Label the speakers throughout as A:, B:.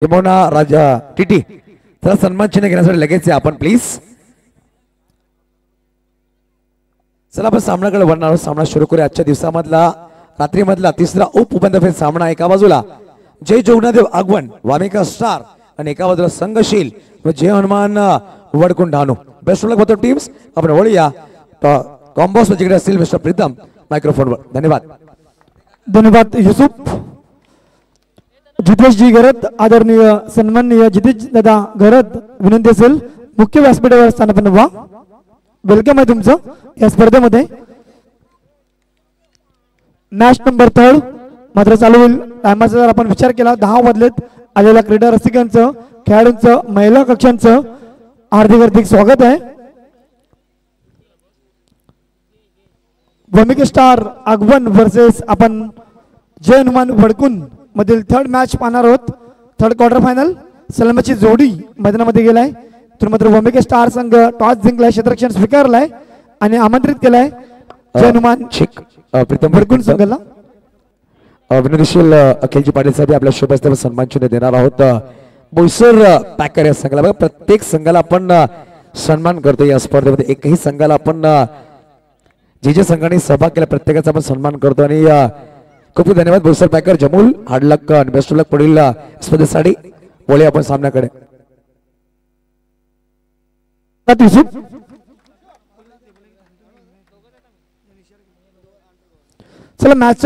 A: यमुना राजा TT चला सन्मान चिन्ह घेण्यासाठी लगेच या आपण प्लीज. चला आपण सामनाकडे वळणार आहोत. सामना सुरू करूया. आजच्या दिवसामधला रात्रीमधला तिसरा उपउपांत्यपूर्व सामना. एका बाजूला जय जोगनादेव आगवण वामिका स्टार आणि एका बाजूला संघशील व जय हनुमान वडकुंड धानू. Best of luck both teams. आपण वळूया कॉम्बॉस जिकडे असतील मिस्टर प्रीतम मायक्रोफोनवर. धन्यवाद.
B: धन्यवाद युसुफ. जितेश जी गरत आदरणीय सन्माननीय जितेश दादा गरत विनंती असेल मुख्य व्यासपीठावर स्थानापन्न व्हा. वेलकम आहे तुमचं या स्पर्धेमध्ये. मॅच नंबर 3 मात्र चालू होईल. टायमाचा जर आपण विचार केला 10 बदलेत आलेल्या क्रीडा रसिकांचं खेळाडूंचं महिला कक्षांचं हार्दिक हार्दिक स्वागत आहे. भूमिका स्टार आगवण वर्सेस आपण जय हनुमान वडकुंड मधील 3rd मॅच पाहणार आहोत. 3rd क्वार्टर फायनल सलामीची जोडी मैदानामध्ये गेलाय. तर मात्र भूमिका स्टार संघ टॉस जिंकलाय, क्षेत्ररक्षण स्वीकारलाय आणि आमंत्रित केलाय जय हनुमान
A: प्रीतम
B: वडकुंड संघाला.
A: विनोदशील अखिलजी पाटील साहेब आपल्या शुभ हस्ते सन्मान चिन्ह देणार आहोत. बोईसर पॅकर या संघाला बघा प्रत्येक संघाला आपण सन्मान करतो. या स्पर्धेमध्ये एकही संघाला आपण जे संघाने सहभाग केला प्रत्येकाचा आपण सन्मान करतो. आणि खूप खूप धन्यवाद बोईसर पॅकर जमूल हार्ड लक आणि बेस्ट ऑफ लक पुढील स्पर्धेसाठी. बोले आपण सामन्याकडे.
B: चला मॅच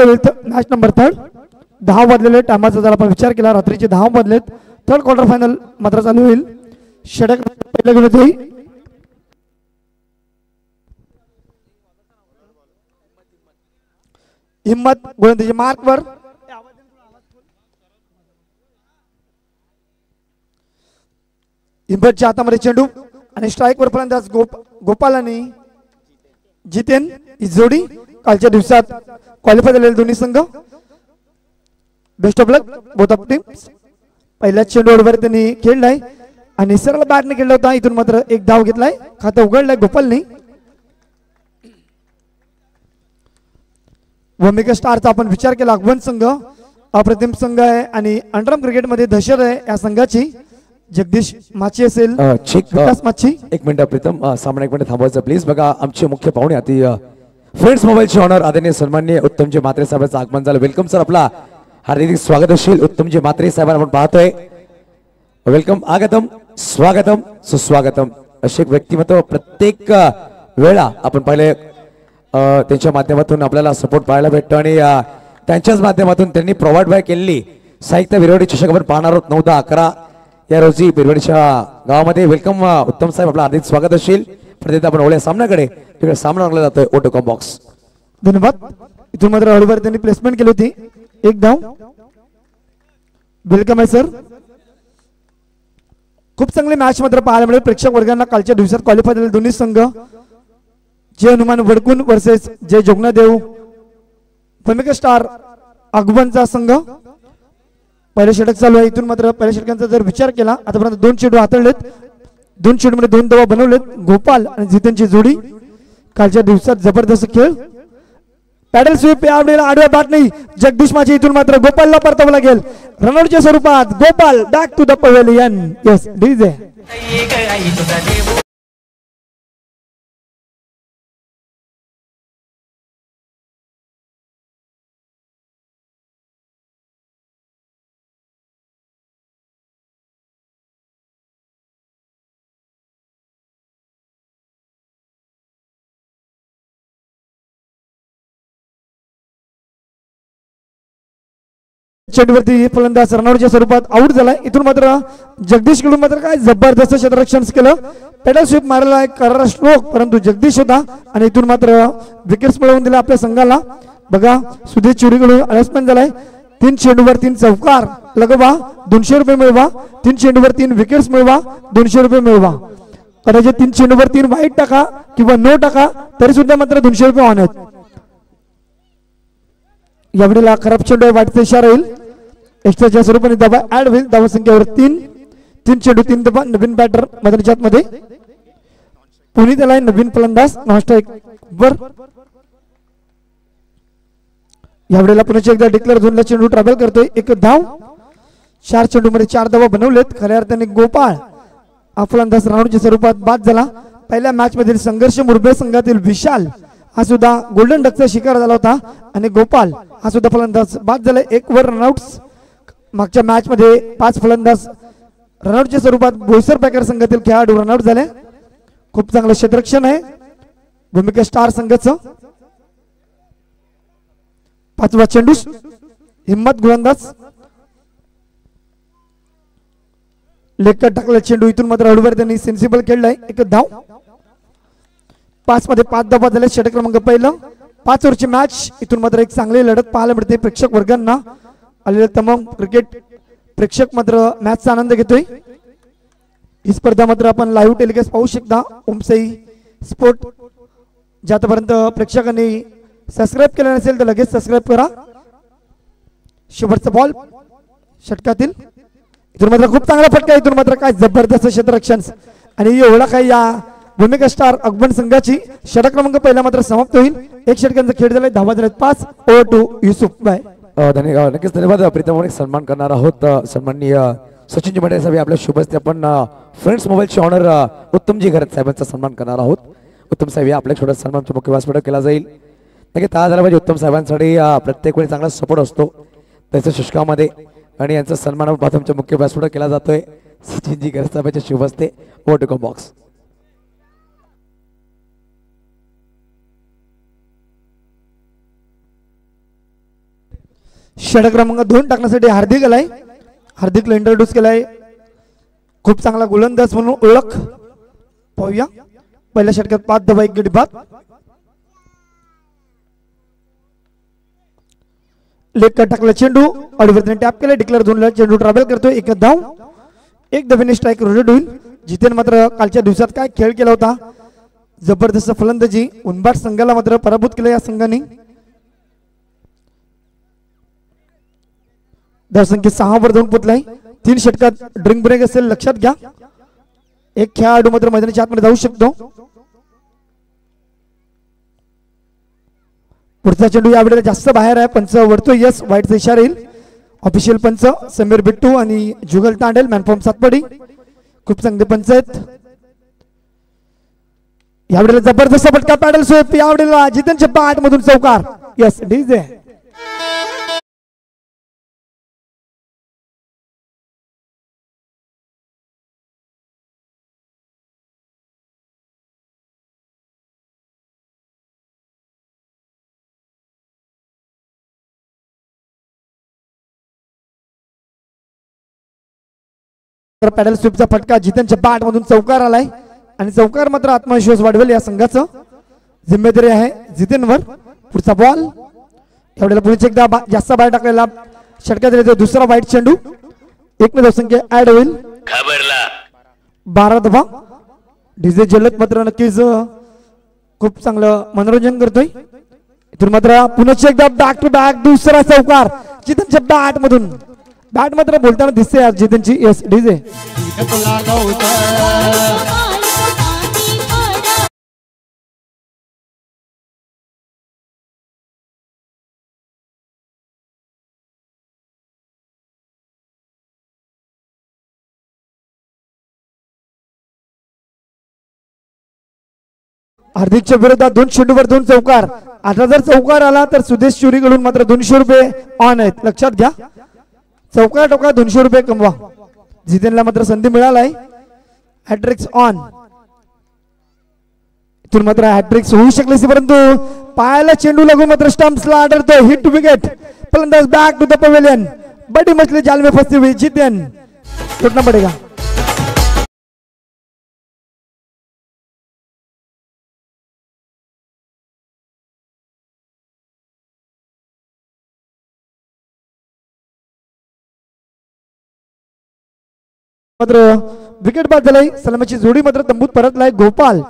B: नंबर 3 10 वाजलेले टायमाचा जर आपण विचार केला रात्रीचे 10 वाजलेत. 3rd क्वार्टर फायनल मात्र चालू होईल. षटक पहिल्या घेऊन होईल. हिम्मत गोलंदाजी मार्कवर हिम्मतच्या हातामध्ये चेंडू आणि स्ट्राईकवर फलंदाज गोपाल आणि जितेन ही जोडी कालच्या दिवसात क्वालिफाय झालेले दोन्ही संघ. Best of luck both of teams. पहिल्या चेंडूवर त्यांनी खेळलाय आणि सरळ बॅटने खेळला होता. इथून मात्र एक धाव घेतलाय, खातं उघडलंय गोपालने. भूमिका स्टारचा आपण विचार केला आगवण संघ अप्रतिम संघ आहे आणि अंडरआर्म क्रिकेटमध्ये दहशत आहे या संघाची. जगदीश माची असेल विकास माची.
A: एक मिनिट प्रीतम सामना एक मिनिट थांबवायचं प्लीज. बघा आमचे मुख्य पाहुणे आती फ्रेंड्स मोबाईलचे ऑनर आदरणीय सन्माननीय उत्तमजी म्हात्रे साहेबांचं आगमन झालं. Welcome sir. आपला हार्दिक स्वागत असेल उत्तमजी म्हात्रे साहेबांना आपण पाहतोय. वेलकम आगतम स्वागतम सुस्वागतम. असे एक व्यक्तिमत्व प्रत्येक वेळा आपण पाहिले त्यांच्या माध्यमातून आपल्याला सपोर्ट पाहायला भेटतो आणि त्यांच्याच माध्यमातून त्यांनी प्रोव्हाइड बाय केलेली साहित्य विरवडी चषक आपण पाहणार आहोत 9-10-11 या रोजी बिरवडीच्या गावामध्ये. वेलकम उत्तम साहेब. आपलं हार्दिक स्वागत असेल. प्रत्येक आपण ओळ्या सामन्याकडे तिकडे सामना लागला जातोय ओटोकॉम बॉक्स.
B: धन्यवाद. इथून मात्र हळूवार त्यांनी प्लेसमेंट केली होती. एक धाव. वेलकम आहे सर. खूप चांगली मॅच मात्र पाहायला मिळेल प्रेक्षक वर्गांना. कालच्या दिवसात क्वालिफाय झालेले दोन्ही संघ जय हनुमान वडकुंड वर्सेस जय जोगनादेव भूमिका स्टार आगवणचा संघ. पहिले षटक चालू आहे. इथून मात्र पहिल्या षटकांचा जर विचार केला आतापर्यंत 2 चेंडू हाताळलेत. 2 चेंडूमध्ये 2 धावा बनवलेत. गोपाल आणि जितेनची जोडी. कालच्या दिवसात जबरदस्त खेळ. पॅडल स्वीप यावेळेला आडव्या बॅट नाही. जगदीश माझी. इथून मात्र गोपालला परतावं लागेल रनआउटच्या स्वरूपात. Gopal back to the pavilion. Yes DJ. चेंडूवरती फलंदाज रनआउटच्या स्वरूपात आउट झालाय. इथून मात्र जगदीश कडून मात्र काय जबरदस्त क्षेत्ररक्षण केलं. पेडल स्वीप मारला आहे करारा स्ट्रोक परंतु जगदीश होता आणि इथून मात्र विकेट्स मिळवून दिला आपल्या संघाला. बघा सुधीर चिवडीकडून अडजस्टमेंट झालाय. 3 चेंडूवर 3 चौकार लगवा 200 रुपये मिळवा. 3 चेंडूवर 3 विकेट्स मिळवा 200 रुपये मिळवा. कदाचित 3 चेंडूवर 3 वाईट टाका किंवा नो टाका तरी सुद्धा मात्र 200 रुपये ऑन आहेत. यावेळेला खराब चेंडू वाटचा इशारा येईल. एक्स्ट्राच्या स्वरूपाने धावा ऍड होईल. धावा संख्येवर 3 चेंडू 3 धावा. नवीन बॅटर मैदानाच्या आतमध्ये पुणे त्याला नवीन फलंदाज नॉनस्ट्राईक वर. यावेळेला पुण्याची एकदा डिक्लेअर झोनला चेंडू ट्रॅव्हल करतोय. एक धाव 4 चेंडूमध्ये 4 धावा बनवलेत. खऱ्या अर्थाने गोपाळ हा फलंदाज राऊंडच्या स्वरूपात बाद झाला. पहिल्या मॅच मधील संघर्ष मुरबे संघातील विशाल हा सुद्धा गोल्डन डकचा शिकार झाला होता आणि गोपाल हा सुद्धा फलंदाज बाद झाला. 1 वर रनआउट्स. मागच्या मॅच मध्ये 5 फलंदाज रनआउटच्या स्वरूपात बोईसर पॅकर संघातील खेळाडू रनआउट झाले. खूप चांगलं क्षेत्ररक्षण आहे भूमिका स्टार संघाचं. 5वा चेंडू हिम्मत गोलंदाज लेकर टाकला चेंडू. इथून मात्र हळूवार त्यांनी सेन्सिबल खेळलाय. 1 धाव. 5 मध्ये 5 धावा झाले. षटक क्रमांक पहिलं. 5 ओव्हरची मॅच. इथून मात्र एक चांगली लढत पाहायला मिळते. प्रेक्षक वर्गांना आलेले तमाम क्रिकेट प्रेक्षक मात्र मॅचचा आनंद घेतोय. ही स्पर्धा मात्र आपण लाईव्ह टेलिकास्ट पाहू शकता ओमसाई स्पोर्ट. ज्यापर्यंत प्रेक्षकांनी सबस्क्राईब केलं नसेल तर लगेच सबस्क्राईब करा. शेवटचा बॉल षटकातील. इथून मात्र खूप चांगला फटका. इथून मात्र काय जबरदस्त क्षेत्ररक्षण आणि एवढा काही या भूमिका स्टार अकबन संघाची. षटक क्रमांक पहिला मात्र समाप्त होईल. 1 षटकांचा खेळ झालाय. धावा झाल्यात 5. ओव्हर टू युसुफ बाय.
A: धन्यवाद. नक्कीच धन्यवाद. प्रीतम सन्मान करणार आहोत. सन्माननीय सचिनजी मंडळे साहेब आपल्या शुभ हस्ते आपण फ्रेंड्स मोबाईलचे ऑनर उत्तमजी घरत साहेबांचा सन्मान करणार आहोत. उत्तम साहेब या आपल्या छोट्या सन्मानचा मुख्य व्यासपीठ केला जाईल. नक्की ताज झाला पाहिजे. उत्तम साहेबांसाठी प्रत्येक वेळी चांगला सपोर्ट असतो त्याच्या शुष्कामध्ये आणि यांचा सन्मान प्रथमच्या मुख्य व्यासपीठ केला जातोय सचिनजी घरत साहेबांच्या शुभ हस्ते. Over to box.
B: षटक क्रमांक 2 टाकण्यासाठी हार्दिक आलाय. हार्दिकला इंट्रोड्यूस केलाय. खूप चांगला गोलंदाज म्हणून ओळख. पाहूया. पहिल्या षटकात 5 धावा 1 गडी बाद. लेग कट टाकला चेंडू अडवरतीने टॅप केला. डिक्लेअर झोनला चेंडू ट्रॅव्हल करतोय. 1 धाव. 1 धावेने स्ट्राईक रोटेट होईल. जितेन मात्र कालच्या दिवसात काय खेळ केला होता. जबरदस्त फलंदाजी. उनबाट संघाला मात्र पराभूत केलं या संघाने. धावसंख्या 6 वर जाऊन पोचलाय. 3 षटकात ड्रिंक ब्रेक असेल लक्षात घ्या. एक खेळाडू मात्र मैदानाच्या आतमध्ये जाऊ शकतो. पुढचा चेंडू यावेळेला जास्त बाहेर आहे. पंच वरतो यस. वाईटचा इशारा येईल. ऑफिशियल पंच समीर बिट्टू आणि जुगल तांडेल मॅनफॉर्म सातपडी. खूप चांगले पंच आहेत. यावेळेला जबरदस्त फटका पॅडल स्वीप. यावेळेला जितेनच्या बॅट मधून चौकार. Yes DJ. पॅडल स्वीपचा फटका जितेनच्या बॅट मधून चौकार आलाय आणि चौकार मात्र आत्मविश्वास वाढवेल या संघाचं. जिम्मेदारी आहे जितेनवर. पुढचा बॉल एवढ्याला पुढे एकदा जास्त बाहेर टाकलेला षटकात दुसरा वाईट चेंडू. 1 धावसंख्या ऍड होईल. 12 धावा. डीजे जलद मात्र नक्कीच खूप चांगलं मनोरंजन करतोय. इथून मात्र पुन्हा एकदा बॅक टू बॅक दुसरा चौकार जितेनच्या बॅट मधून. बॅट मात्र बोलताना दिसते आज जितेनची. Yes DJ. हार्दिकच्या विरोधात 2 चेंडूवर 2 चौकार. आता जर चौकार आला तर सुदेश चोरीकडून मात्र 200 रुपये ऑन आहेत लक्षात घ्या. चौकार टोका 200 रुपये कमवा. जितेनला मात्र संधी मिळालाय. हॅट्रिक्स ऑन. इथून मात्र हॅट्रिक्स होऊ शकले परंतु पायाला चेंडू लागून मात्र स्टंप्सला आढळतो. Hit wicket. फलंदाज बॅक टू द पवेलियन. बड़ी मछली जाल में फंसी हुई. जितेन उठना पड़ेगा. मात्र विकेट बाद झालाय. सलामीची जोडी मात्र तंबूत परतलाय. गोपाल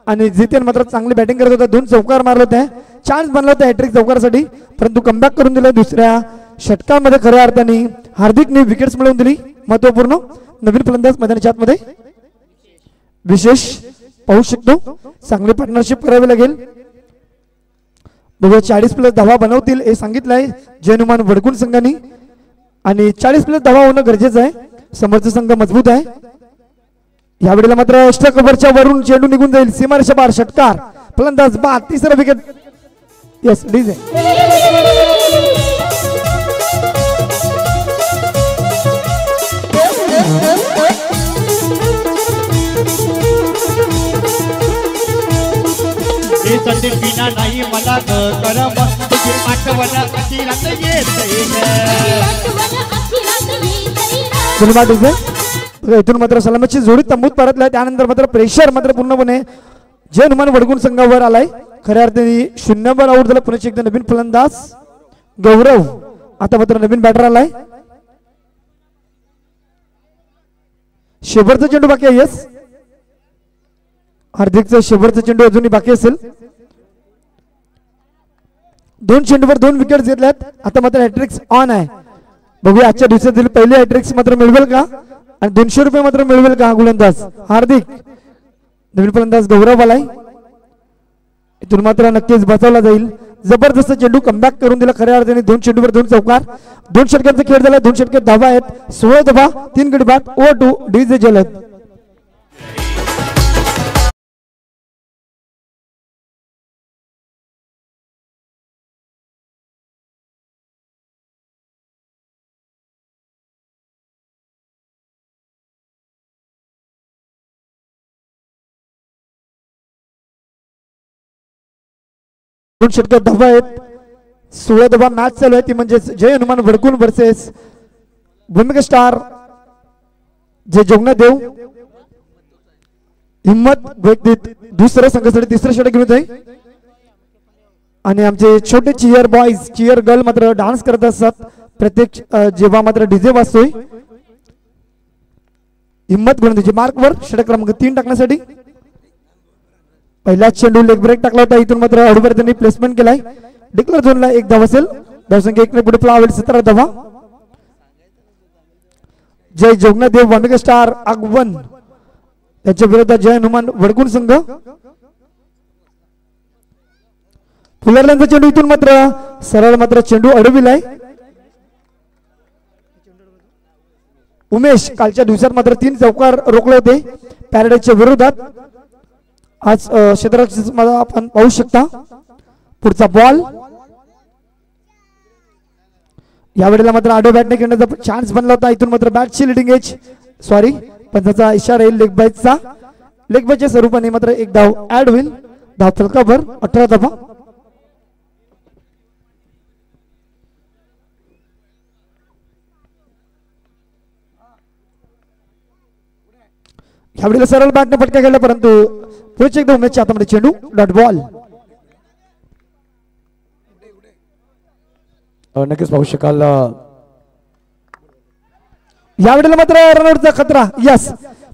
B: आणि जितेन मात्र चांगली बॅटिंग करत होता. 2 चौकार मारले होते. चान्स बनला होता हॅट्रिक चौकारासाठी परंतु कमबॅक करून दिला. दुसऱ्या षटकामध्ये खऱ्या अर्थाने हार्दिकने विकेट्स मिळवून दिली. महत्वपूर्ण नवीन फलंदाज मैदानाच्या आतमध्ये विशेष पाहू शकतो. चांगली पार्टनरशिप करावी लागेल. 40+ धावा बनवतील हे सांगितलंय जयनुमान वडकुन संघाने. आणि 40 प्लस धावा होणं गरजेचं आहे. समोरचा संघ मजबूत आहे. यावेळेला मात्र एक्स्ट्रा कव्हरच्या वरून चेंडू निघून जाईल. सीमारेषा पार षटकार फलंदाज बाद. तिसरा विकेट. यस डीजे
C: संदीप बिना नाही मला करम तुझी आठवण अतिरात
B: येते. इथून मात्र सलामीची जोडी तंबूत परतलाय. त्यानंतर मात्र प्रेशर मात्र पूर्णपणे जय हनुमान वडगुण संघावर आलाय. खऱ्या अर्थाने 0 वर आउट झाला. पुण्याचे एकदा नवीन फलंदाज गौरव. आता मात्र नवीन बॅटर आलाय. शेवटचा चेंडू बाकी आहे. यस हार्दिकचा शेवटचा चेंडू अजूनही बाकी असेल. 2 चेंडूवर 2 विकेट घेतल्यात. आता मात्र हॅट्रिक्स ऑन आहे. बघूया आजच्या दिवसातील पहिले हॅट्रिक्स मात्र मिळवेल का आणि 200 रुपये मात्र मिळवेल का गोलंदाज हार्दिक. नवीन फलंदाज गौरव आलाय. इथून मात्र नक्कीच बचावला जाईल. जबरदस्त चेंडू कमबॅक करून दिला. खऱ्या अर्थाने 2 चेंडूवर 2 चौकार. 2 षटकांचा खेळ झाला. 2 षटके धावा आहेत. 16 धावा 3 गडी बाद. ओव्हर टू डीजे जलद. दोन षटकात धावा आहेत. 16 धावा मॅच चालू आहे. ती म्हणजे जय हनुमान वडकुन वर्सेस भूमिका स्टार जय जोगना देव. हिम्मत व्यक्तीत दुसऱ्या संघासाठी तिसरं षटक घेऊन आहे. आणि आमचे छोटे चिअर बॉयज चिअर गर्ल मात्र डान्स करत असतात प्रत्येक जेव्हा मात्र डीजे वाजतोय. हिम्मत गोलंदाजी मार्कवर षटक क्रमांक 3 टाकण्यासाठी. पहिला चेंडू लेग ब्रेक टाकला होता. इथून मात्र अडूबर त्यांनी प्लेसमेंट केलाय. डिक्लेअर झोनला 1 धाव असेल. धावसंख्या 1 ने पुढे पळावेल. 17 धावा. जय जोगना देव भूमिका स्टार आगवन त्याच्या विरोधात जय हनुमान वडकुन संघ. फुलरल्यांचा चेंडू इथून मात्र सरळ मात्र चेंडू अडविलाय. उमेश कालच्या दिवसात मात्र 3 चौकार रोखले होते पॅराडाईजच्या विरोधात. आज क्षेत्ररक्षक आपण पाहू शकता. पुढचा बॉल यावेळेला मात्र आडो बॅटने खेळण्याचा चान्स बनला होता. इथून मात्र बॅटची लिडिंग एज सॉरी पंचाचा इशारा येईल लेग बाईचा. लेग बाईच्या स्वरूपाने मात्र 1 धाव ऍड होईल. धाव फलकावर 18 धावा. यावेळेला सरळ बॅटने फटका गेला परंतु पुढच्या एकदा उमेशच्या हातामध्ये चेंडू डॉट बॉल.
A: नक्कीच पाहू शकाल.
B: यावेळेला मात्र रनआउटचा खतरा. यस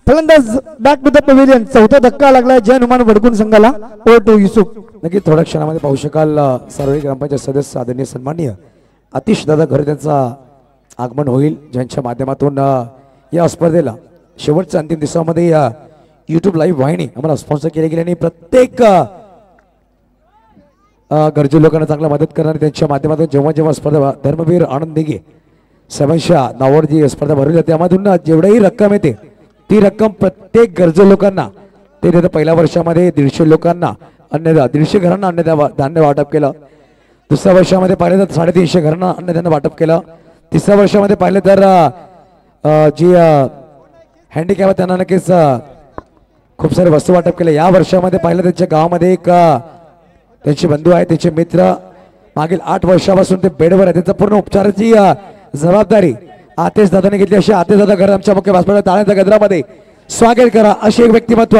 B: फलंदाज बॅक टू द पवेलियन. चौथा धक्का लागला जय हनुमान वडकुन संघाला. ओव्हर टू युसुफ.
A: नक्की थोड्या क्षणामध्ये पाहू शकाल सार्वजनिक ग्रामपंचायत सदस्य आदरणीय सन्माननीय आतिश दादा घरे त्यांचा आगमन होईल ज्यांच्या माध्यमातून या स्पर्धेला शेवटच्या अंतिम दिवसामध्ये YouTube लाईव्ह वाहिनी आम्हाला स्पॉन्सर केली गेली आणि प्रत्येक गरजू लोकांना चांगला मदत करणारी त्यांच्या माध्यमातून जेव्हा जेव्हा स्पर्धा धर्मवीर आनंद दिघे साहेबांच्या नावावर जी स्पर्धा भरली जाते त्यामधून जेवढीही रक्कम येते ती रक्कम प्रत्येक गरजू लोकांना ते देतं. पहिल्या वर्षामध्ये 150 लोकांना अन्नदान 150 घरांना धान्य वाटप केलं. दुसऱ्या वर्षामध्ये पाहिलं तर 350 घरांना अन्नधान्य वाटप केलं. तिसऱ्या वर्षामध्ये पाहिलं तर जी हँडिकॅप त्यांना नक्कीच खूप सारे वस्तू वाटप केले. या वर्षामध्ये पाहिलं त्यांच्या गावामध्ये एक त्यांचे बंधू आहेत त्यांचे मित्र मागील 8 वर्षापासून ते बेडवर आहे. त्यांचा पूर्ण उपचाराची जबाबदारी आतेश दादाने घेतली. अशी आतेश दादा घर आमच्या मुख्य व्यासपीठावर टाळ्यांच्या गजरामध्ये स्वागत करा. असे एक व्यक्तिमत्व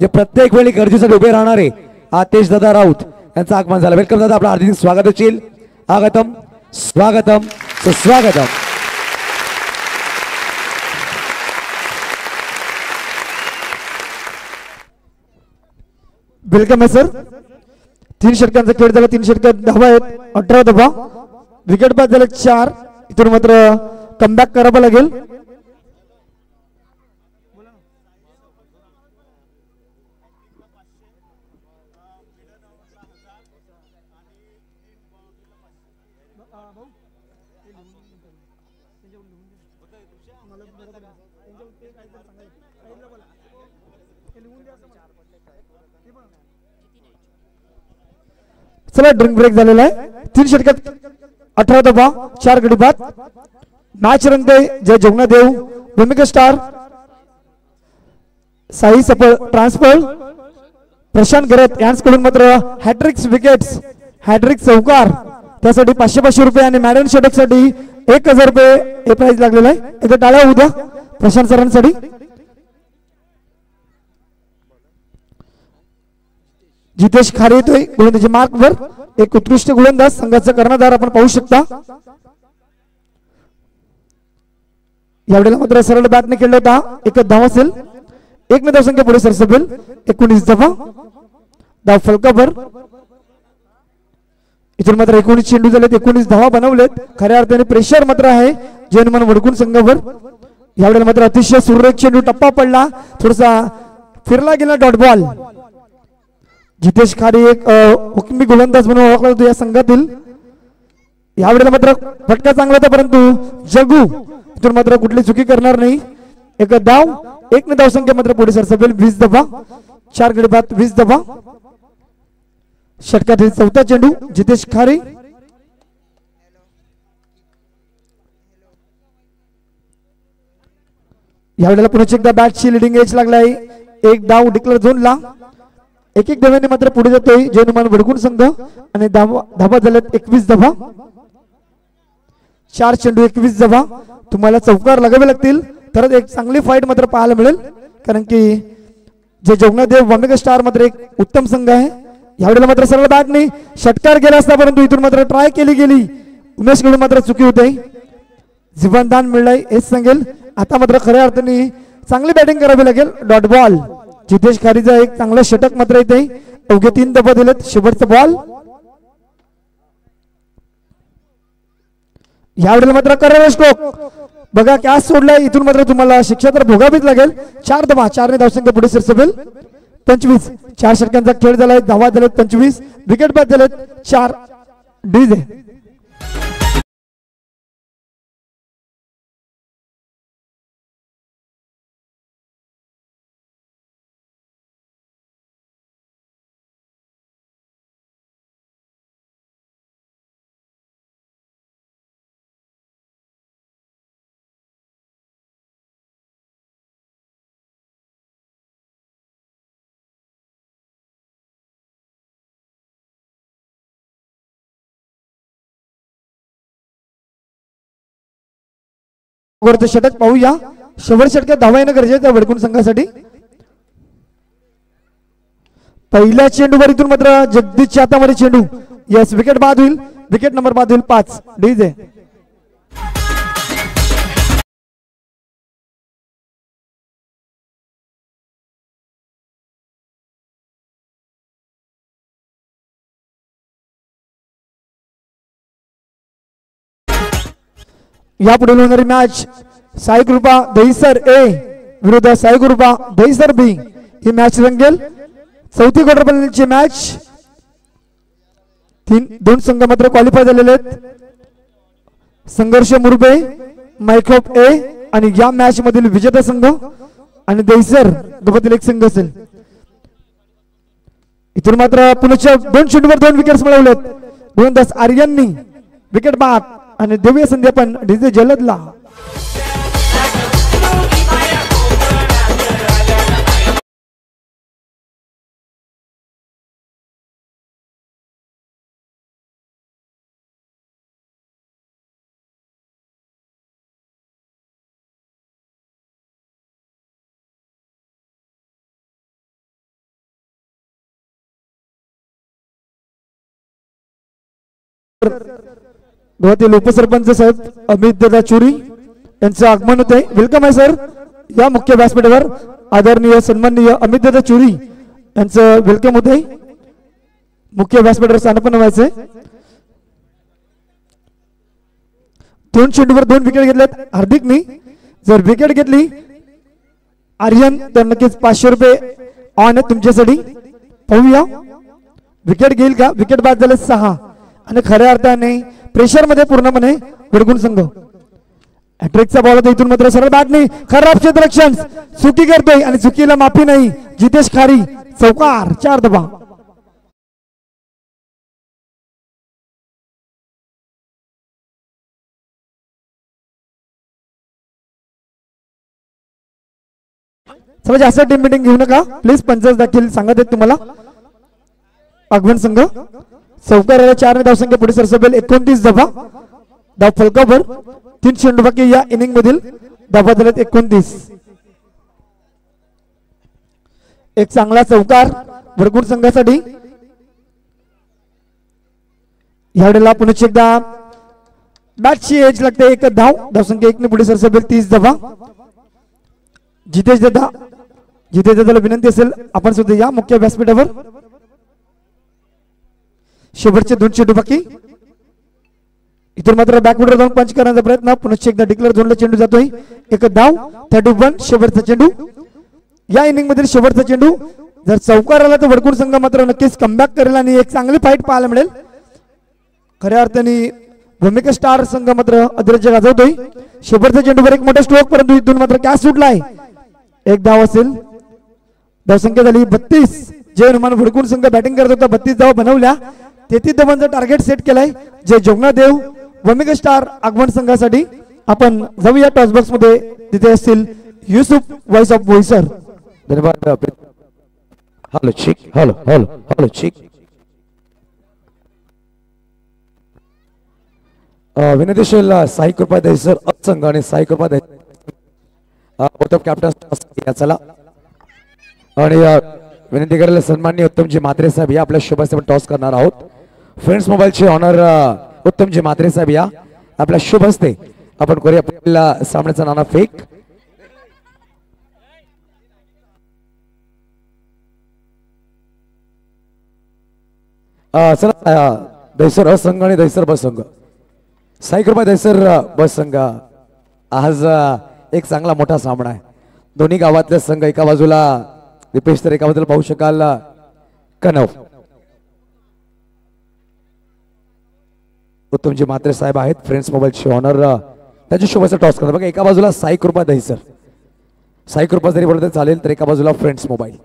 A: जे प्रत्येक वेळी गरजेसाठी उभे राहणारे आतेश दादा राऊत यांचं आगमन झालं. वेलकम दादा. आपलं हार्दिक स्वागत असेल. आगतम स्वागतम सुस्वागतम.
B: वेलकम आहे सर. 3 षटकांचा खेळ झाला. 3 षटकात धावा आहेत 18 धावा. विकेट बाद झाले 4. इथून मात्र कमबॅक करावं लागेल. चला ड्रिंक ब्रेक झालेला आहे. 3 षटकात 18 धावा 4 गडी बाद. मॅच रंगते जय जोगनादेव भूमिका स्टार साई सफळ ट्रान्सफर प्रशांत गरत यांच्याकडून मात्र हॅट्रिक्स विकेट्स हॅट्रिक चौकार त्यासाठी 500 रुपये आणि मॅडन षटक साठी 1000 रुपये हे प्राइज लागलेलं आहे. एकदा टाळ्या होऊ द्या प्रशांत सरांसाठी. जितेश खारे येतोय गोलंदाजी मार्क वर. एक उत्कृष्ट गोलंदाज संघाचा कर्णधार आपण पाहू शकता. यावेळेला मात्र सरळ बॅटने खेळला होता. एकच धाव असेल. 1 धावसंख्या पुढे सरसपेल. 19 धावा धाव फलकावर. इथून मात्र 19 चेंडू झालेत 19 धावा बनवलेत. खऱ्या अर्थाने प्रेशर मात्र आहे जय हनुमान वडकुन संघावर. यावेळेला मात्र अतिशय सुरेख चेंडू टप्पा पडला थोडासा फिरला गेला डॉट बॉल. जितेश खारे एक हुकमी गोलंदाज म्हणून ओळखला जातो या संघातील. यावेळेला मात्र फटका चांगला होता परंतु जगू इथून मात्र कुठली चुकी करणार नाही. एक धाव 1 धावसंख्या मात्र पुढे सरसपेल. 20 धावा 4 गडी बाद 20 धावा. षटकातील 4था चेंडू जितेश खारे. यावेळेला पुन्हा एकदा बॅटची लिडिंग एज लागलाय. एक धाव डिक्लेअर झोनला. 1-1 धावांनी मात्र पुढे जातोय जय हनुमान वडकुन संघ आणि धावा झाल्यात 21 धावा. 4 चेंडू 21 धावा. तुम्हाला चौकार लगावे लागतील तर एक चांगली फाईट मात्र पाहायला मिळेल कारण की जे जोगनादेव वामेगा स्टार मात्र एक उत्तम संघ आहे. यावेळेला मात्र सरळ बॅटने षटकार गेला असता परंतु इथून मात्र ट्राय केली गेली. उमेश कडून मात्र चुकी होते. जीवनदान मिळालंय हेच सांगेल. आता मात्र खऱ्या अर्थाने चांगली बॅटिंग करावी लागेल. डॉट बॉल जितेश खारीचा एक चांगला षटक मात्र येते. अवघे 3 धावा दिलेत. शेवटचा बॉल. यावेळेला मात्र करावे स्ट्रोक बघा कॅच सोडलाय. इथून मात्र तुम्हाला शिक्षा तर भोगावीच लागेल. 4 धावा 4 धावसंख्या पुढे सरसपेल. 25 4 षटकांचा खेळ झालाय. धावा झालेत 25. विकेट बाद झालेत 4. डीजे वरचं षटक पाहूया. शेवट षटकात धावा येणं गरजेचं आहे वडकुन संघासाठी. पहिल्या चेंडूवर इथून मात्र जगदीशच्या हातामध्ये चेंडू. यस विकेट बाद होईल. विकेट नंबर बाद होईल 5. डीजे यापुढे होणारी मॅच साई कृपा दहिसर ए विरुद्ध साई कृपा दहिसर बी ही मॅच रंगेल. 4थी क्वार्टर फायनलची मॅच. 2 संघ मात्र क्वालिफाय झालेले आहेत. संघर्ष मुरबे मायखोप ए आणि या मॅच मधील विजेता संघ आणि दहिसर दोघातील एक संघ असेल. इथून मात्र पुण्याच्या 2 चेंडूवर 2 विकेट्स मिळवलेत. गोलंदाज आर्यननी विकेट बाद आणि दिव्य संधी पण डीजे जलदला. गोव्यातील उपसरपंच साहेब अमित दादा चुरी यांचं आगमन होत आहे. वेलकम आहे सर या मुख्य व्यासपीठावर. आदरणीय सन्माननीय अमित दादा चुरी यांचं वेलकम होत आहे. मुख्य व्यासपीठावर स्थानापन्न व्हायचंय. 2 चेंडूवर 2 विकेट घेतल्यात हार्दिकनी. जर विकेट घेतली आर्यन तर नक्कीच 500 रुपये ऑन आहे तुमच्यासाठी. पाहूया विकेट घेईल का. विकेट बाद झाले 6 आणि खऱ्या अर्थाने प्रेशर मध्ये पूर्णपणे वडकुन संघ. हॅट्रिकचा बॉल होता इथून मात्र सरळ बॅट नाही खराब क्षेत्ररक्षण चुकी करतोय आणि चुकीला माफी नाही जितेश खारी चौकार 4 धावा. चला जास्त टीम मीटिंग घेऊ नका प्लीज. पंचायत देखील सांगत आहेत तुम्हाला. आगमन संघ चौकाराला 4 ने धावसंख्या पुढे सरसबेल 29 धावा. धाव फलकावर 3 चेंडू बाकी या इनिंग मधील धावा झाल्यात 29. एक चांगला चौकार वरकुंड संघासाठी. यावेळेला पुन्हा एकदा बॅटची एज लागते 1 धाव. धावसंख्या 1 ने पुढे सरसबेल 30 धावा. जितेश दादाला विनंती असेल आपण सुद्धा या मुख्य व्यासपीठावर. शेवटचे 2 चेंडू बाकी. इथून मात्र बॅकवुडर जाऊन पंच करण्याचा प्रयत्न. पुन्हा एकदा डिक्लेअर झोनला चेंडू जातोय 1 धाव. 31 शेवटचा चेंडू. या इनिंग मधील शेवटचा चेंडू जर चौकार आला तर वडकुंड संघ मात्र नक्कीच कमबॅक करेल आणि एक चांगली फाईट पाहायला मिळेल. खऱ्या अर्थाने भूमिका स्टार संघ मात्र अद्रश्य गाजवतोय. शेवटचा चेंडूवर एक मोठा स्ट्रोक परंतु इथून मात्र कॅच सुटलाय. 1 धाव असेल. धावसंख्या झाली 32. जय हनुमान वडकुंड संघ बॅटिंग करत होता 32 धावा बनवल्या. 33 धावांचा टार्गेट सेट केलाय जय जोगनादेव भूमिका स्टार आगमन संघासाठी. आपण जाऊया टॉस बॉक्स मध्ये तिथे असतील युसुफ व्हॉइस ऑफ व्हॉइसर.
A: धन्यवाद. हॅलो चिक हॅलो हॅलो हॅलो चिक. विनंतीशील साई कृपा दहिसर संघ आणि साई कृपा दहिसर कॅप्टन चला. आणि विनंती करायला सन्माननीय उत्तमजी म्हात्रे साहेब या आपल्या शुभ हस्ते टॉस करणार आहोत. फ्रेंड्स मोबाईलचे ऑनर उत्तमजी म्हात्रे साहेब या आपल्या शुभ हस्ते आपण करूया आपल्या सामन्याचा नाना फेक. चला दहिसर अ संघ आणि दहिसर ब संघ. साई कृपा दहिसर बस संघ आज एक चांगला मोठा सामना आहे. दोन्ही गावातले संघ एका बाजूला दीपेश तर एका बाजूला पाहू शकाल कनव. उत्तमजी म्हात्रे साहेब आहेत फ्रेंड्स मोबाईलचे ऑनर. त्याच्या शुभाचा टॉस करतात बघा. एका बाजूला साई कृपा दहिसर. साई कृपा जरी बोलत चालेल तर एका बाजूला फ्रेंड्स मोबाईल.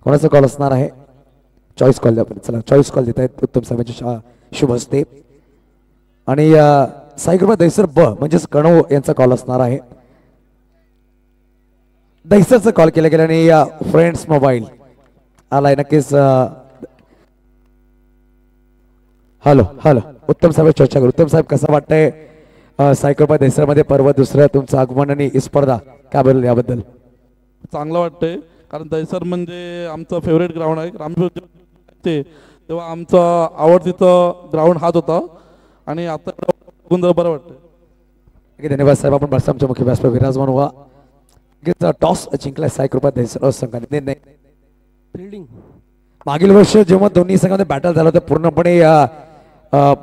A: कोणाचा कॉल असणार आहे? चॉईस कॉल द्या. चला चॉईस कॉल देत आहेत उत्तम साहेबांच्या शुभ हस्ते. आणि साई कृपा दहिसर ब म्हणजेच कणव यांचा कॉल असणार आहे. दहिसरचा कॉल केला गेला आणि फ्रेंड्स मोबाईल आलाय नक्कीच. हॅलो हॅलो उत्तम साहेब चर्चा करू. उत्तम साहेब कसं वाटतंय साई कृपा दहिसर मध्ये पर्व दुसरं तुमचं आगमन आणि स्पर्धा काय बोल याबद्दल?
D: चांगलं वाटतंय कारण दहिसर म्हणजे आमचं फेवरेट ग्राउंड आहे. रामपूर तेव्हा आमचं आवडतीचं ग्राउंड हाच होता आणि आता बरं वाटतं.
A: धन्यवाद साहेब. आपण बस आमच्या मुख्य व्यासपीठ विराजमान व्हा. टॉस जिंकलाय साई कृपा दहिसर संघाने.
E: फिल्डिंग
A: मागील वर्ष जेव्हा दोन्ही संघामध्ये बॅटल झालं होतं पूर्णपणे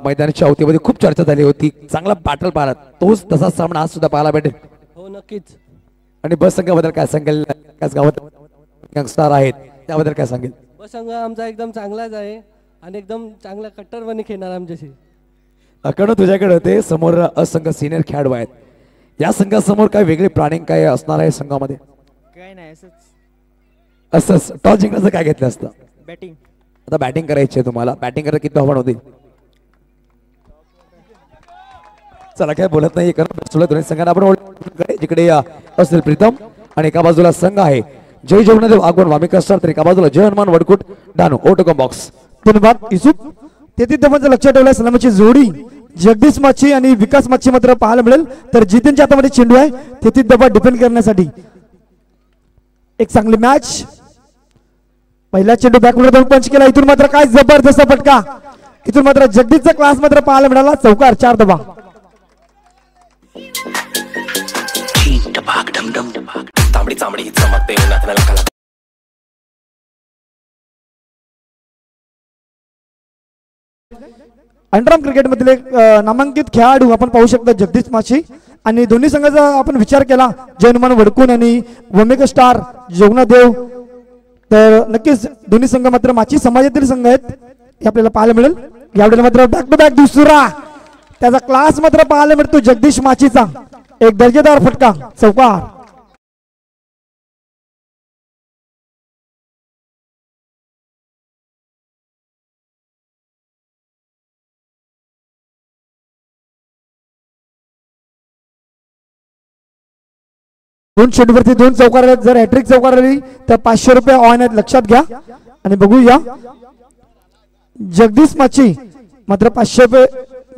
A: मैदानाच्या अवतीमध्ये खूप चर्चा झाली होती. चांगला बॅटल पाहिला. तोच तसा सामना आज सुद्धा पाहायला भेटेल.
E: हो नक्कीच.
A: आणि बस संघाबद्दल काय सांगेल? त्याच गावात यंगस्टार आहेत त्याबद्दल काय सांगेल?
E: बस संघ आमचा एकदम चांगलाच आहे आणि एकदम चांगला कट्टरपणे खेळणार आमच्याशी.
A: अकड तुझ्याकडे होते समोर असंघ सिनियर खेळाडू आहेत. या संघासमोर काय वेगळी प्लॅनिंग काय असणार आहे संघामध्ये?
F: काय नाही
A: असंच टॉस जिंकण्याचं काय घेतलं असतं?
F: बॅटिंग.
A: आता बॅटिंग करायची आहे तुम्हाला. बॅटिंग करायला किती आव्हान होतील? चला काय बोलत नाही. दोन्ही संघांना आपण जिकडे असेल प्रीतम आणि एका बाजूला संघ आहे जय जगन्नाथ आगमन वामिका स्टार तर एका बाजूला जय हनुमान वडकुट डानू ओटोकॉम बॉक्स.
B: धन्यवाद युसुफ. 33 धावांचं लक्षात ठेवलंय. सलामीची जोडी जगदीश माची आणि विकास माची मात्र पाहायला मिळेल. तर जितेनच्या हातामध्ये चेंडू आहे 33 धावा डिफेंड करण्यासाठी. एक चांगली मॅच. पहिला चेंडू बॅकवर्ड जाऊन पंच केला. इथून मात्र काय जबरदस्त फटका. इथून मात्र जगदीशचा क्लास मात्र पाहायला मिळाला. चौकार 4 धावा. अंडरआर्म क्रिकेट मधील एक नामांकित खेळाडू आपण पाहू शकता जगदीश माची. आणि दोन्ही संघाचा आपण विचार केला जय हनुमान वडकुन आणि वमेगा स्टार जोगनादेव तर नक्कीच दोन्ही संघ मात्र माची समाजातील संघ आहेत हे आपल्याला पाहायला मिळेल. यावेळेला मात्र बॅक टू बॅक दुसरा त्याचा क्लास मात्र पाहायला मिळतो जगदीश माचीचा एक दर्जेदार फटका चौकार. दोन चेंडूवरती दोन चौकार आले. जर हॅट्रिक चौकार आली तर 500 रुपये ऑन आहेत, लक्षात घ्या. आणि बघूया जगदीश माची मात्र 500 रुपये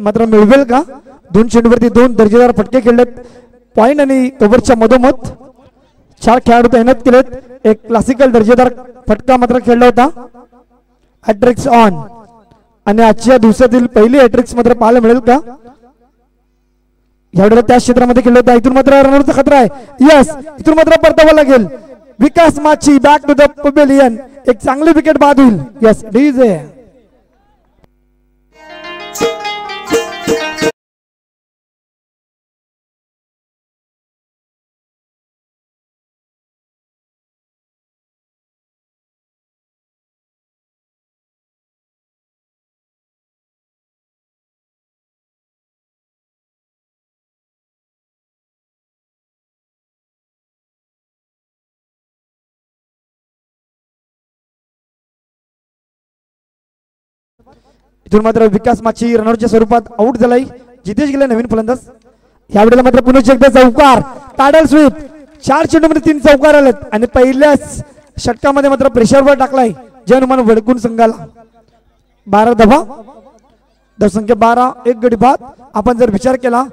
B: मात्र मिळवेल का. दोन चेंडूवरती दोन दर्जेदार फटके खेळलेत. पॉइंट आणि ओव्हरच्या मधोमध 4 खेळाडू तैनात केलेत. एक क्लासिकल दर्जेदार फटका मात्र खेळला होता. हॅट्रिक्स ऑन आणि आजच्या दिवसातील पहिली हॅट्रिक्स मात्र पाहायला मिळेल का. यावेळेला त्या क्षेत्रामध्ये खेळलं होतं. इथून मात्र रनआउटचा खतरा आहे. यस, इथून मात्र परतावा लागेल. विकास माची बॅक टू द पवेलियन. एक चांगली विकेट बाद होईल. यस, डीजे इथून मात्र विकास माची रनआउटच्या स्वरूपात आउट झालाय. जितेश गेले नवीन फलंदाज. यावेळेला मात्र पुन्हा एकदा चौकार टाडल स्वीप. 4 चेंडूमध्ये 3 चौकार आलेत आणि पहिल्याच षटकामध्ये मात्र प्रेशरवर टाकलाय जय हनुमान वडकुन संघाला. 12 धावा, धावसंख्या 12, एक गडी बाद. आपण जर विचार केला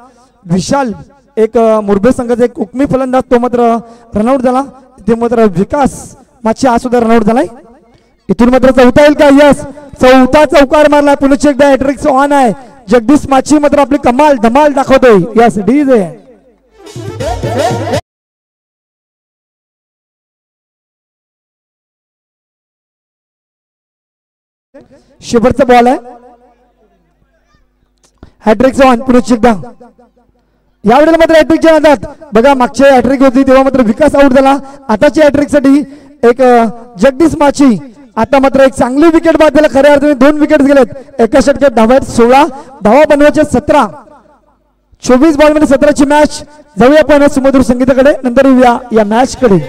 B: विशाल एक मुरबे संघाचा एक उकमी फलंदाज तो मात्र रनआउट झाला. ते मात्र विकास माची हा सुद्धा रनआउट झालाय. इथून मात्र चौथा येईल का. यस, चौथा चौकार मारला. पुन्हा एकदा हॅट्रिक्स ऑन आहे. जगदीश माची मात्र आपली कमाल धमाल दाखवतोय. यस, डीजे शेवटचा बॉल आहे. हॅट्रिक्स ऑन पुन्हा एकदा. यावेळेला मात्र हॅट्रिकच्या नादात बघा मागच्या हॅट्रिक होती तेव्हा मात्र विकास आउट झाला. आताच्या हॅट्रिक साठी एक जगदीश माची आता मात्र एक चांगली विकेट बाद झाला. खऱ्या अर्थाने 2 विकेट गेलेत. एका षटकात धावा आहेत 16, धावा बनवायच्या 17. 24 बॉल मध्ये 17ची मॅच. जाऊया पण सुमधुर संगीताकडे, नंतर येऊया या मॅच कडे.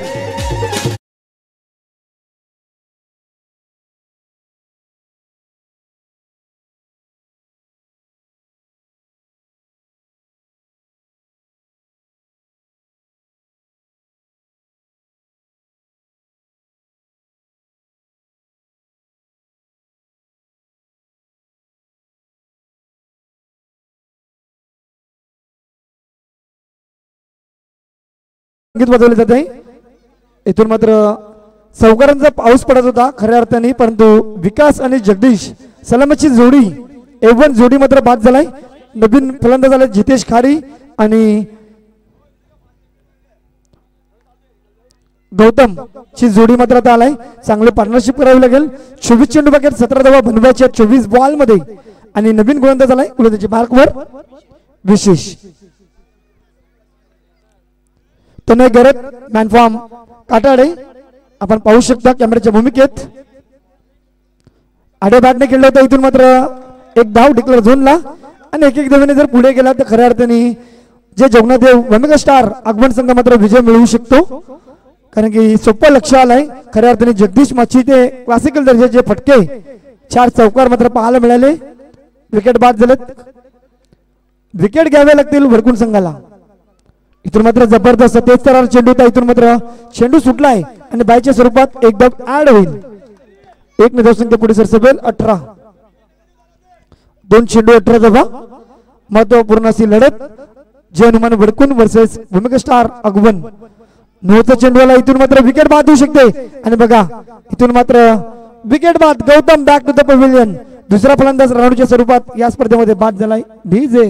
B: संगीत वाजवले जाते. इथून मात्र चौकारांचा पाऊस पडत होता खऱ्या अर्थाने, परंतु विकास आणि जगदीश सलामची जोडी A1 जोडी मात्र बाद झालाय. नवीन फलंदाज झाले जितेश खारी आणि गौतम ची जोडी मात्र आता आलाय. चांगले पार्टनरशिप करावी लागेल. 24 चेंडू बाकी 17 धावा बनवायच्या 24 बॉल मध्ये आणि नवीन गोलंदाज आलाय गोलंदाजी मार्कवर विशेष. तनय गरत मॅनफॉर्म काटाडे आपण पाहू शकता कॅमेऱ्याच्या भूमिकेत. आडे बॅटने खेळलं होतं. इथून मात्र एक धाव डिक्लेअर झोनला आणि एक धावेने जर पुढे गेला तर खऱ्या अर्थाने जे जगन्नाथदेव वमेगा स्टार आगमन संघ मात्र विजय मिळवू शकतो. कारण की सोपं लक्ष आलंय. खऱ्या अर्थाने जगदीश माची ते क्लासिकल दर्जाचे फटके 4 चौकार मात्र पाहायला मिळाले. विकेट बाद झालेत. विकेट घ्यावे लागतील वडकुन संघाला. इथून मात्र जबरदस्त 73 चेंडू होता. इथून मात्र चेंडू सुटलाय आणि बायच्या स्वरूपात एकदम ऍड होईल. एक धावसंख्या पुढे सरसेल 18. 2 चेंडू 18 धावा. महत्वपूर्ण अशी लढत जय हनुमान वडकुन वर्सेस भूमिका स्टार अगवन. 9चा चेंडू आला. इथून मात्र विकेट बाद होऊ शकते आणि बघा इथून मात्र विकेट बाद. Gautam back to the pavilion. दुसरा फलंदाज रनआउटच्या स्वरूपात या स्पर्धेमध्ये बाद झालाय. डीजे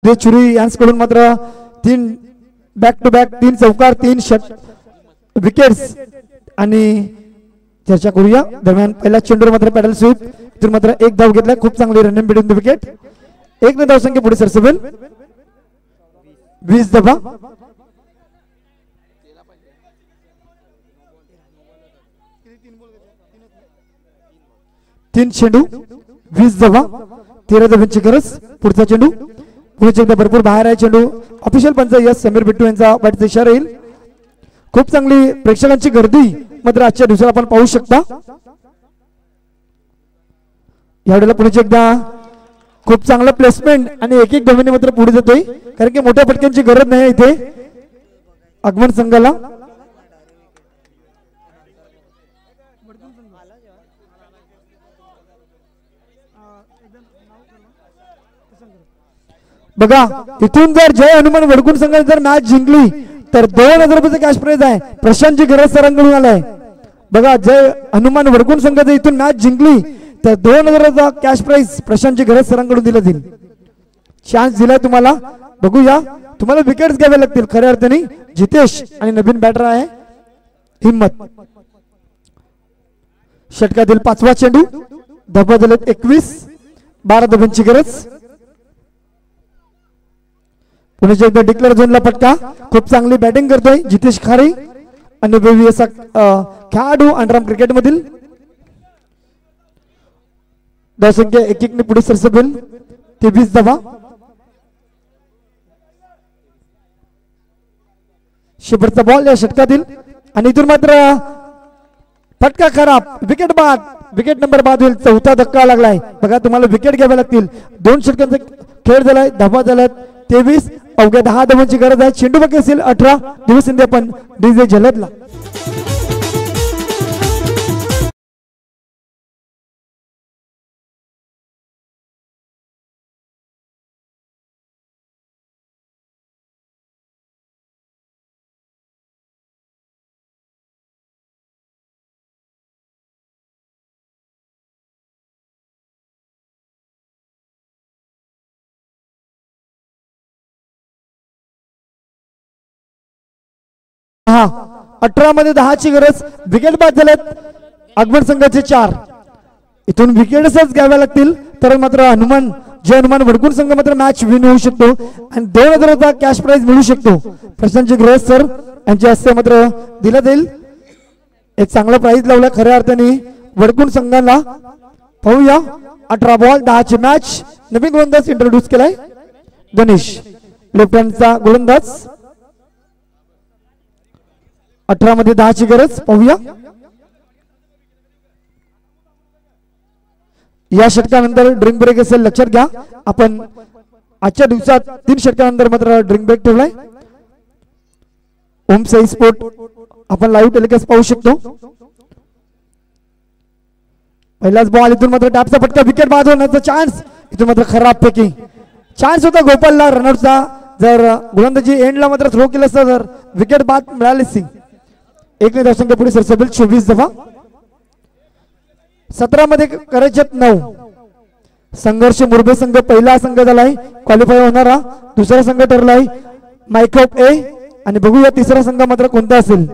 B: चुरी यांच्याकडून मात्र 3 बॅक टू बॅक 3 चौकार 3 षट विकेट्स आणि चर्चा करूया दरम्यान पहिला चेंडूवर मात्र पॅडल स्वीप इथून मात्र एक धाव घेतला खूप चांगली रन बिटवीन द विकेट 1 धाव संख्या पुढे सरसेबल 20 धावा 3 चेंडू 20 धावा 13 धावांची गरज पुढचा चेंडू पुढे एकदा भरपूर बाहेर आहे चेंडू ऑफिशियल पंच यस समीर बिट्टू यांचा बॅटचा इशारा येईल खूप चांगली प्रेक्षकांची गर्दी मात्र आजच्या दिवसाला आपण पाहू शकता यावेळेला पुढे एकदा खूप चांगलं प्लेसमेंट आणि एक एक धावांनी मात्र पुढे जातोय कारण की मोठ्या फटक्यांची गरज नाही इथे आगमन संघाला बघा इथून जर जय हनुमान वडकुण संघाने जर मॅच जिंकली तर 2000 रुपयाचं कॅश प्राइज आहे प्रशांतची गरज सरांकडून आलाय बघा जय हनुमान वडकुण संघाने इथून मॅच जिंकली तर 2000चा कॅश प्राइज प्रशांतची गरज सरांकडून दिला जाईल चान्स दिलाय तुम्हाला बघूया तुम्हाला विकेट्स घ्यावे लागतील खऱ्या अर्थाने जितेश आणि नवीन बॅटर आहे हिम्मत षटकातील 5वा चेंडू धावा झालेत 21 12 धावांची गरज पुण्याच्या एकदा डिक्लेअर झोनला फटका खूप चांगली बॅटिंग करतोय जितेश खारे अनुभवी असा खेळाडू अंडरआर्म क्रिकेट मधील धावसंख्या 1-1 ने पुढे सरसेबल 23 धावा शेवटचा बॉल या षटकातील आणि इथून मात्र फटका खराब विकेट बाद विकेट नंबर बाद होईल 4था धक्का लागलाय बघा तुम्हाला विकेट घ्यावे लागतील 2 षटकांचा खेळ झालाय धावा झाल्यात 23 अवघ्या 10 धावांची गरज आहे चेंडू बाकी असेल 18 दिवस इंदे आपण डीजे झलदला हा 18 मध्ये 10 ची गरज विकेट बाद झाल्यात आगमन संघाचे 4 इथून विकेट्सच घ्याव्या लागतील तर मात्र हनुमान जय हनुमान वडकुण संघ मात्र मॅच विन होऊ शकतो आणि 2000चा कॅश प्राइज मिळू शकतो प्रशांतजी गृह सर यांच्या हस्ते मात्र दिला जाईल एक चांगला प्राइज लावला खऱ्या अर्थाने वडकुण संघाला पाहूया 18 बॉल 10 ची मॅच नवीन गोलंदाज इंट्रोड्यूस केलाय गणेश लेफ्ट हँडचा गोलंदाज 18 मध्ये 10 ची गरज पाहूया या षटकानंतर ड्रिंक ब्रेक असेल लक्षात घ्या आपण आजच्या दिवसात 3 षटकानंतर मात्र ड्रिंक ब्रेक ठेवलाय ओम साई स्पोर्ट आपण लाईव्ह टेलिकास्ट पाहू शकतो पहिलाच बॉल इथून मात्र टॅपचा फटका विकेट बाद होण्याचा चान्स इथून मात्र खराब पैकी चान्स होता गोपालला रनआउटचा जर गोलंदाजी एंडला मात्र थ्रो केलं असतं तर विकेट बाद मिळाली सी 1 ने धावसंख्या पुढे सरसेबल 24 धावा 17 मध्ये करायचे 9 संघर्ष मुरबे संघ पहिला संघ झालाय क्वालिफाय होणारा दुसरा संघ ठरलाय मायक्रॉप ए आणि बघूया तिसरा संघ मात्र कोणता असेल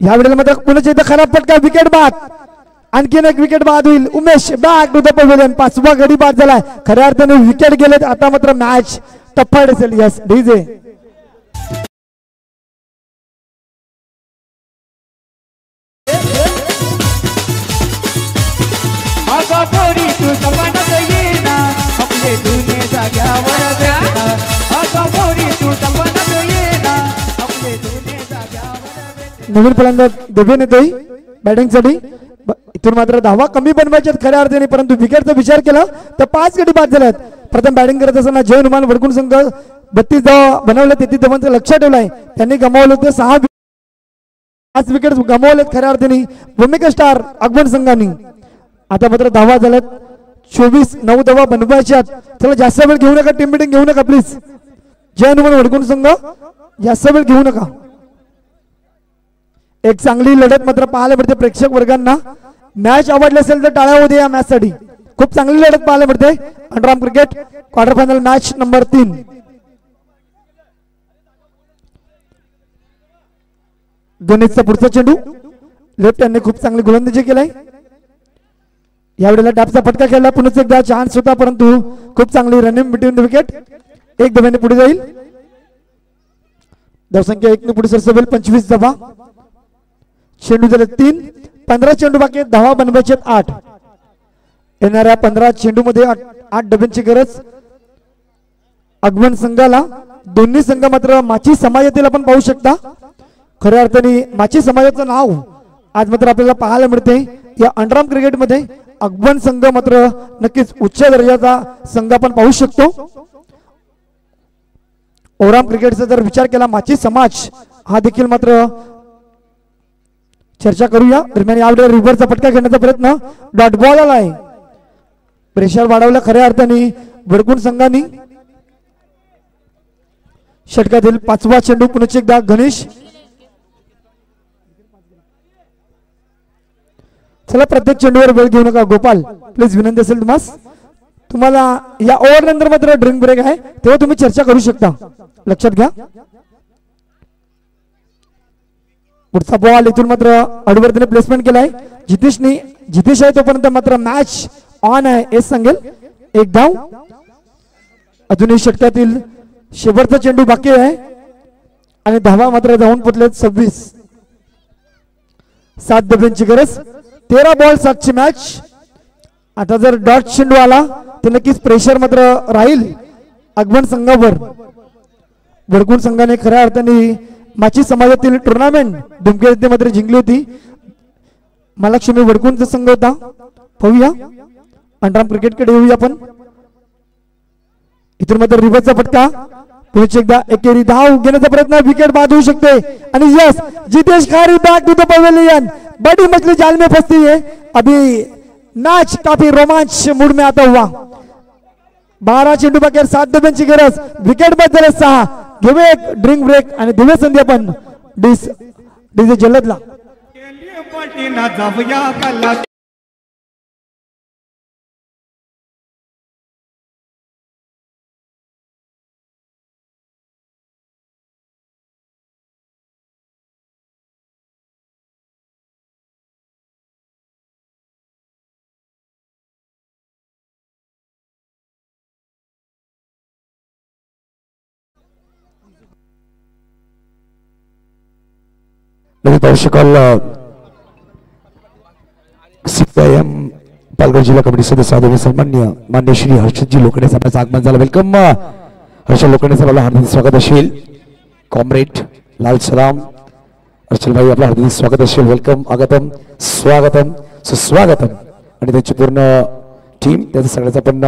B: या वेळेला मात्र पुण्याच्या इथं खराब फटका विकेट बाद आणखीन एक विकेट बाद होईल Umesh back to the pavilion 5वा गडी बाद झालाय खऱ्या अर्थाने विकेट गेलेत आता मात्र मॅच टप्पाड असेल यस डीजे नवीन फलंदाज देवेन येतोय बॅटिंग साठी इथून मात्र धावा कमी बनवायच्यात खऱ्या अर्थाने परंतु विकेटचा विचार केला तर 5 गडी बाद झाल्यात प्रथम बॅटिंग करत असताना जय हनुमान वडकुण संघ 32 धावा बनवल्या 33 धावांचं लक्ष ठेवलाय त्यांनी गमावलं होते 5 विकेट गमावलेत खऱ्या अर्थाने भूमिका स्टार आगमन संघाने आता मात्र धावा झाल्यात 24 9 धावा बनवायच्यात चला जास्त वेळ घेऊ नका टीम मीटिंग घेऊ नका प्लीज जय हनुमान वडकुण संघ जास्त वेळ घेऊ नका एक चांगली लढत मात्र पाहायला मिळते प्रेक्षक वर्गांना मॅच आवडली असेल तर टाळ्या होऊ दे या मॅच साठी. खूप चांगली लढत पाहायला मिळते. Underarm cricket quarter final match number 3. गणेशचा पुढचा चेंडू लेफ्ट हँडने खूप चांगली गोलंदाजी केलाय. यावेळेला डॅपचा फटका खेळला. पुन्हा एकदा चान्स होता परंतु खूप चांगली रनिंग बिटवीन द विकेट. एक धाब्याने पुढे जाईल. धावसंख्या 1 ने पुढे सरसवेल. 25 धावा. चेंडू झाले 3. 15 चेंडू बाकी. धावा बनवायचे 8. येणाऱ्या 15 चेंडू मध्ये 8 डब्यांची गरज आगमन संघाला. दोन्ही संघ मात्र माची समाजातील आपण पाहू शकता. खऱ्या अर्थाने माची समाजाचं नाव आज मात्र आपल्याला पाहायला मिळते या अंडरआर्म क्रिकेटमध्ये. आगमन संघ मात्र नक्कीच उच्च दर्जाचा संघ आपण पाहू शकतो. ओराम क्रिकेटचा जर विचार केला माची समाज हा देखील मात्र चर्चा करूया. दरम्यान यावेळेला रिव्हरचा फटका घेण्याचा प्रयत्न. डॉट बॉल आलाय. प्रेशर वाढवलं खऱ्या अर्थाने वडकुण संघाने. षटकातील 5वा चेंडू पुन्हा एकदा गणेश. चला प्रत्येक चेंडूवर वेळ घेऊ नका गोपाल प्लीज विनंती असेल तुम्हाला या ओव्हर नंतर मात्र ड्रिंक ब्रेक आहे तेव्हा तुम्ही चर्चा करू शकता. लक्षात घ्या. पुढचा बॉल इथून मात्र अडवर्तीने प्लेसमेंट केलाय. जितेश आहे तोपर्यंत मात्र मॅच ऑन आहे हेच सांगेल. एक धाव. अजूनही षटकातील शेवटचा चेंडू बाकी आहे आणि धावा मात्र धावून पोचलेत 26. 7 धाब्यांची गरज. 13 बॉल 7 ची मॅच. आता जर डॉट चेंडू आला तर नक्कीच प्रेशर मात्र राहील आगमन संघावर. वडकुण संघाने खऱ्या अर्थाने माची समाजातील टुर्नामेंट धुमकेत मात्र जिंकली होती. महालक्ष्मी वडकुणचा संघ होता. पाहूया अंडरआर्म क्रिकेटकडे येऊया आपण. इथून मात्र रिव्हरचा फटका. पुढे एकदा एकेरी धाव घेण्याचा प्रयत्न. विकेट बाद होऊ शकते आणि yes Jitesh Khari back to the pavilion. बड़ी मछली जाल में फंसती है. अभी मैच काफी रोमांच मूड में आता हुआ. 12 चेंडू बाकी. 7 धाब्यांची गरज. विकेट बाद झाले 6. घेऊया एक ड्रिंक ब्रेक आणि देऊया संधी आपण डीजे जल्लदला.
A: पाहू शकाल CPIM पालघर जिल्हा कमिटी सदस्य आदरणीय सन्माननीय मान्य श्री हर्षदजी लोखंडे साहेबांचं आगमन झालं. वेलकम हर्षद लोखंडे साहेबांना हार्दिक स्वागत असेल. कॉम्रेड लाल सलाम हर्षल भाई आपलं हार्दिक स्वागत असेल. वेलकम आगतम स्वागतम सुस्वागतम आणि त्यांची पूर्ण टीम त्याचं सगळ्याचं आपण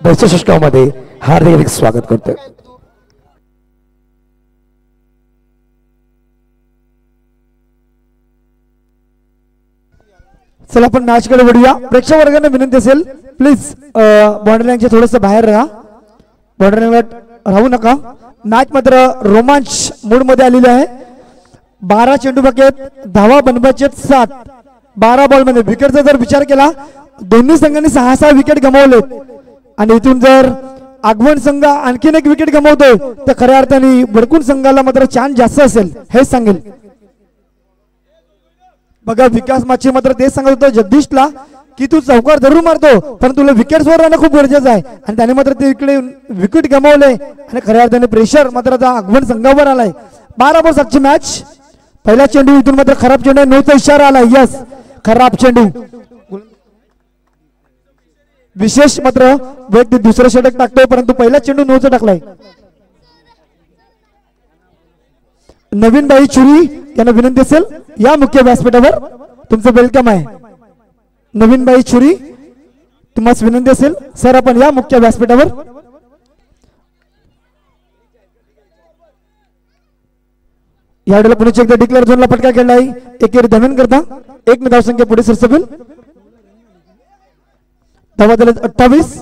A: बसच्या षटकामध्ये हार्दिक स्वागत करतोय.
B: चला आपण मॅच कडे वळूया. प्रेक्षक वर्गाने विनंती असेल प्लीज बॉर्डर लाईनच्या थोडस बाहेर राहा. बॉर्डर लाईनवर राहू नका. मॅच मात्र रोमांच मूड मध्ये आलेली आहे. 12 चेंडू बाकी आहेत. धावा बनवायचे 7. 12 बॉल मध्ये विकेटचा जर विचार केला दोन्ही संघांनी 6-6 विकेट गमावले आणि इथून जर आगमन संघ आणखीन एक विकेट गमावतोय तर खऱ्या अर्थाने वडकुण संघाला मात्र चान्स जास्त असेल हेच सांगेल. बघा विकास माची मात्र तेच सांगत होतं जगदीशला की तू चौकार जरूर मारतो पण तुला विकेट वर राहणं खूप गरजेचं आहे आणि त्याने मात्र ते इकडे विकेट गमावले आणि खऱ्या अर्थाने प्रेशर मात्र आता आगमन संघावर आलाय. 12 बॉल 7 ची मॅच. पहिला चेंडू इथून मात्र खराब चेंडू. 9चा इशारा आला. यस खराब चेंडू. विशेष मात्र व्यक्ती दुसरं षटक टाकतोय परंतु पहिला चेंडू 9चा टाकलाय. नवीन बाई चुरी यांना विनंती असेल या मुख्य व्यासपीठावर. तुमचं वेलकम आहे. नवीन बाई चुरी तुम्हाला विनंती असेल सर आपण या मुख्य व्यासपीठावर. यावेळेला पुणे एकदा डिक्लेअर झोनला फटका खेळलाय. एकेरी धवन करता 1 ने धावसंख्या पुढे सरसवेल. धावा झाल्यात 28.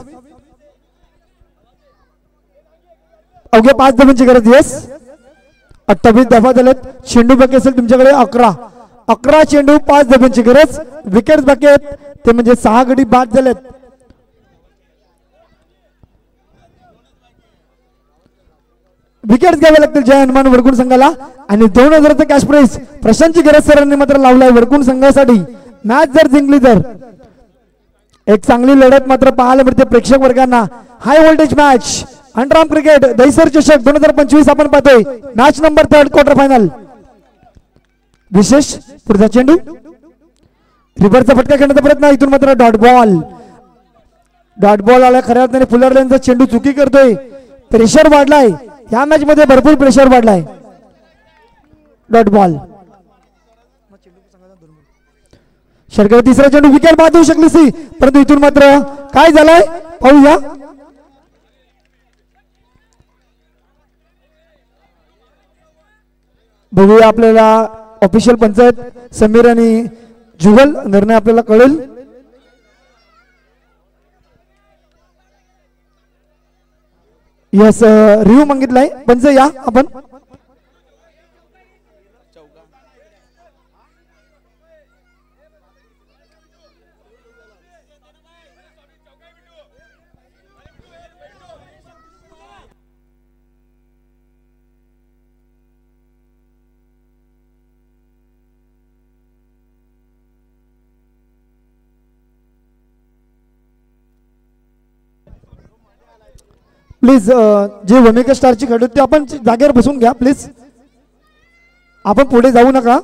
B: अवघ्या 5 धावांची गरज. येस 28 धावा झाल्यात. चेंडू बाकी असेल तुमच्याकडे 11. 11 चेंडू 5 धाब्यांची गरज. विकेट बाकी आहेत ते म्हणजे 6 गडी बाद झालेत. विकेट घ्यावे लागतील जय हनुमान वडकुण संघाला आणि 2000चा कॅश प्राइज प्रशांतची गरज सरांनी मात्र लावलाय वडकुण संघासाठी. मॅच जर जिंकली तर एक चांगली लढत मात्र पाहायला मिळते प्रेक्षक वर्गांना. High voltage match underarm cricket Dahisar चषक 2025 आपण पाहतोय. Match number 3 quarter final. विशेष पुढचा चेंडू रिव्हरचा फटका खेळण्याचा प्रयत्न. इथून मात्र डॉट बॉल आला. खऱ्या अर्थाने फुलरल्यांचा चेंडू चुकी करतोय. प्रेशर वाढलाय या मॅच मध्ये भरपूर प्रेशर वाढलाय. डॉट बॉल षटकार तिसरा चेंडू विकेट बाद होऊ शकली सी परंतु इथून मात्र काय झालंय पाहूया. बघूया आपल्याला ऑफिशियल पंचायत समीर आणि जुगल निर्णय आपल्याला कळेल. यस रिव्ह्यू मागितलाय पंच या आपण. प्लीज जे वमिका स्टारची खेळ ते आपण जागेवर बसून घ्या प्लीज. आपण पुढे जाऊ नका.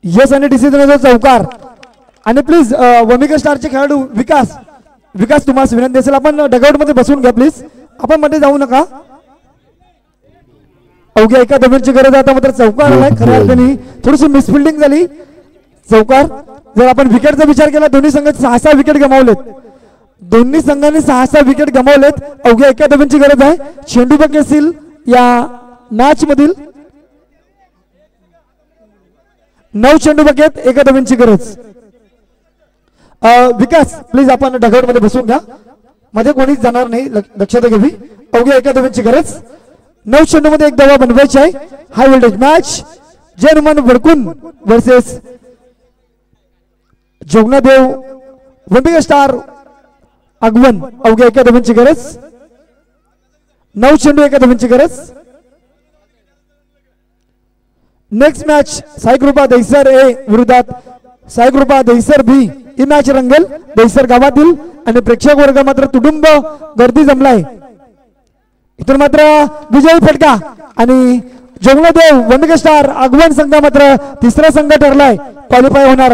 B: यस आणि डिसिजन चौकार. आणि प्लीज वमिका स्टारचे खेळाडू विकास तुम्हाला विनंती असेल आपण डगआउट मध्ये बसून घ्या प्लीज. आपण मध्ये जाऊ नका. अवघ्या एका धाब्यांची गरज आता मात्र चौकार आलाय. खऱ्या अर्थाने थोडीशी मिसफिल्डिंग झाली. चौकार जर आपण विकेटचा विचार केला दोन्ही संघात 6-6 विकेट गमावलेत. दोन्ही संघांनी 6-6 विकेट गमावलेत. अवघ्या एका धाब्यांची गरज आहे. चेंडू बाकी असतील या मॅच मधील 9 चेंडू बाकी आहेत. एका धाब्यांची गरज. विकास प्लीज आपण डगआउट मध्ये बसून घ्या. मध्ये कोणीच जाणार नाही लक्षात घ्यावी. अवघ्या एका धाब्यांची गरज. 9 चेंडू मध्ये 1 धावा बनवायची आहे. हाय व्होल्टेज मॅच जय हनुमान वडकुण वर्सेस जोगनादेव वमिका स्टार आगवन. अवघ्या एका धाब्यांची गरज. 9 चेंडू एका धाब्यांची गरज. नेक्स्ट मॅच साईकृपा दहिसर ए विरोधात साईकृपा दहिसर बी ही मॅच रंगेल. दहिसर गावातील आणि प्रेक्षक वर्ग मात्र तुडुंब गर्दी जमलाय. इथून मात्र विजयी फटका आणि जोगनादेव वमिका स्टार आगवन संघ मात्र तिसरा संघ ठरलाय क्वालिफाय होणार.